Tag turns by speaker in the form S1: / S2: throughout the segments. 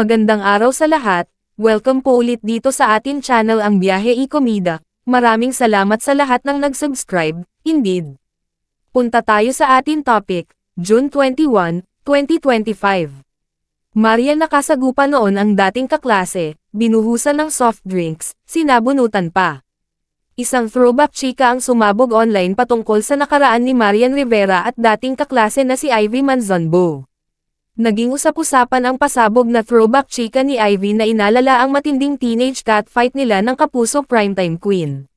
S1: Magandang araw sa lahat, welcome po ulit dito sa atin channel ang Biyahe y Komida. Maraming salamat sa lahat ng nag-subscribe, indeed. Punta tayo sa atin topic, June 21, 2025. Marian nakasagupa noon ang dating kaklase, binuhusan ng soft drinks, sinabunutan pa. Isang throwback chika ang sumabog online patungkol sa nakaraan ni Marian Rivera at dating kaklase na si Ivy Manzanbo. Naging usap-usapan ang pasabog na throwback chika ni Ivy na inalala ang matinding teenage catfight nila ng kapuso primetime queen.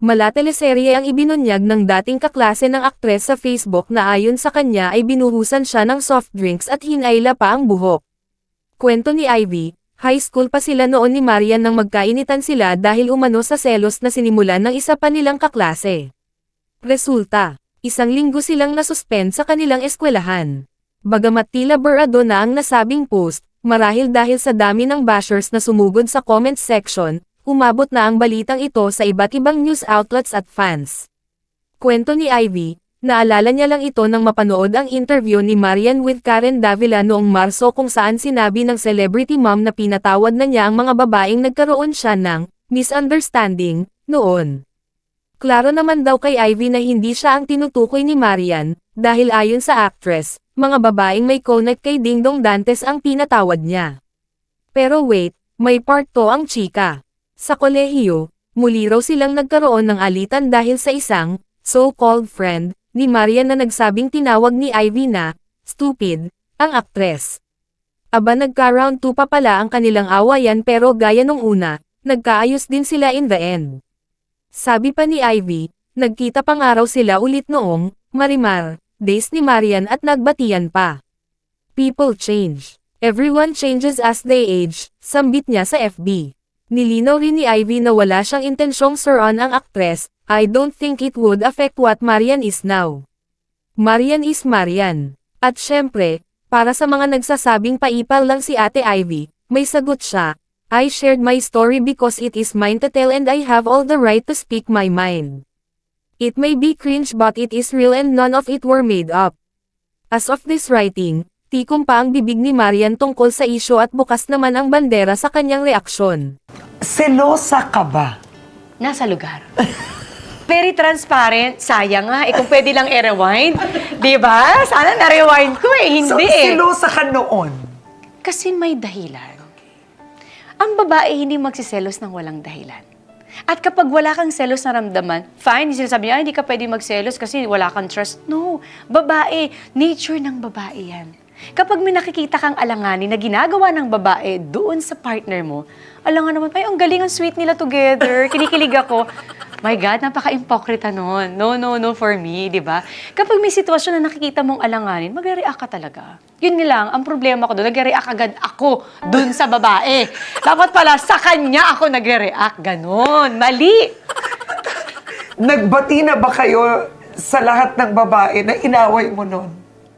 S1: Mala teleserye ang ibinunyag ng dating kaklase ng aktres sa Facebook na ayon sa kanya ay binuhusan siya ng soft drinks at hinayla pa ang buhok. Kwento ni Ivy, high school pa sila noon ni Marian nang magkainitan sila dahil umano sa selos na sinimulan ng isa pa nilang kaklase. Resulta, 1 linggo silang nasuspend sa kanilang eskwelahan. Bagamat tila barado na ang nasabing post, marahil dahil sa dami ng bashers na sumugod sa comment section, umabot na ang balitang ito sa iba't ibang news outlets at fans. Kwento ni Ivy, naalala niya lang ito nang mapanood ang interview ni Marian with Karen Davila noong Marso kung saan sinabi ng celebrity mom na pinatawad na niya ang mga babaeng nagkaroon siya ng misunderstanding noon. Klaro naman daw kay Ivy na hindi siya ang tinutukoy ni Marian, dahil ayon sa actress, mga babaeng may connect kay Dingdong Dantes ang pinatawad niya. Pero wait, may part 2 ang chika. Sa kolehiyo, muli raw silang nagkaroon ng alitan dahil sa isang so-called friend ni Marian na nagsabing tinawag ni Ivy na stupid ang aktres. Aba nagka-round 2 pa pala ang kanilang awayan pero gaya nung una, nagkaayos din sila in the end. Sabi pa ni Ivy, nagkita pa nga raw sila ulit noong Marimar days ni Marian at nagbatian pa. People change. Everyone changes as they age, sambit niya sa FB. Nilinaw rin ni Ivy na wala siyang intensyong suruan ang aktres, I don't think it would affect what Marian is now. Marian is Marian. At syempre, para sa mga nagsasabing paipal lang si Ate Ivy, may sagot siya, I shared my story because it is mine to tell and I have all the right to speak my mind. It may be cringe but it is real and none of it were made up. As of this writing, tikom pa ang bibig ni Marian tungkol sa isyu at bukas naman ang bandera sa kanyang reaksyon.
S2: Selosa ka ba?
S3: Nasa lugar. Very transparent. Sayang nga. Kung pwede lang i-rewind. Diba? Sana na-rewind ko hindi.
S2: So, selosa ka noon?
S3: Kasi may dahilan. Ang babae hindi magsiselos ng walang dahilan. At kapag wala kang selos na ramdaman, fine, sinasabi niya, hindi ka pwede magselos kasi wala kang trust. No, babae, nature ng babae yan. Kapag may nakikita kang alanganin na ginagawa ng babae doon sa partner mo, alangan naman, ay, ang galing, ang sweet nila together, kinikilig ako. My God, napaka-impokrita nun. No, no, no for me, di ba? Kapag may sitwasyon na nakikita mong alanganin, magre-react ka talaga. Yun lang, ang problema ko doon, nagre-react agad ako doon sa babae. Dapat pala, sa kanya ako nagre-react. Ganon, mali.
S2: Nagbati na ba kayo sa lahat ng babae na inaway mo noon?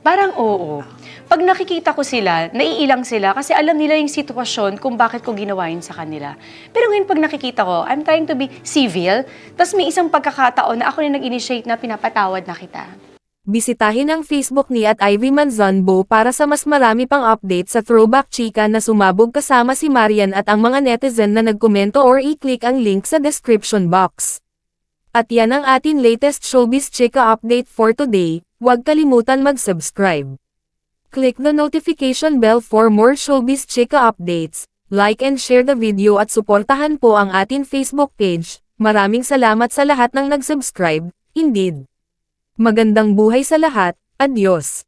S3: Parang oo. Pag nakikita ko sila, naiilang sila kasi alam nila yung sitwasyon kung bakit ko ginawa yun sa kanila. Pero ngayon pag nakikita ko, I'm trying to be civil, tas may isang pagkakataon na ako na nag-initiate na pinapatawad na kita.
S1: Bisitahin ang Facebook ni @Ivy Manzanbo para sa mas marami pang update sa throwback chika na sumabog kasama si Marian at ang mga netizen na nagkomento or i-click ang link sa description box. At yan ang atin latest showbiz chika update for today, huwag kalimutan mag-subscribe. Click the notification bell for more showbiz chika updates, like and share the video at suportahan po ang atin Facebook page. Maraming salamat sa lahat ng nag-subscribe, indeed. Magandang buhay sa lahat, adios.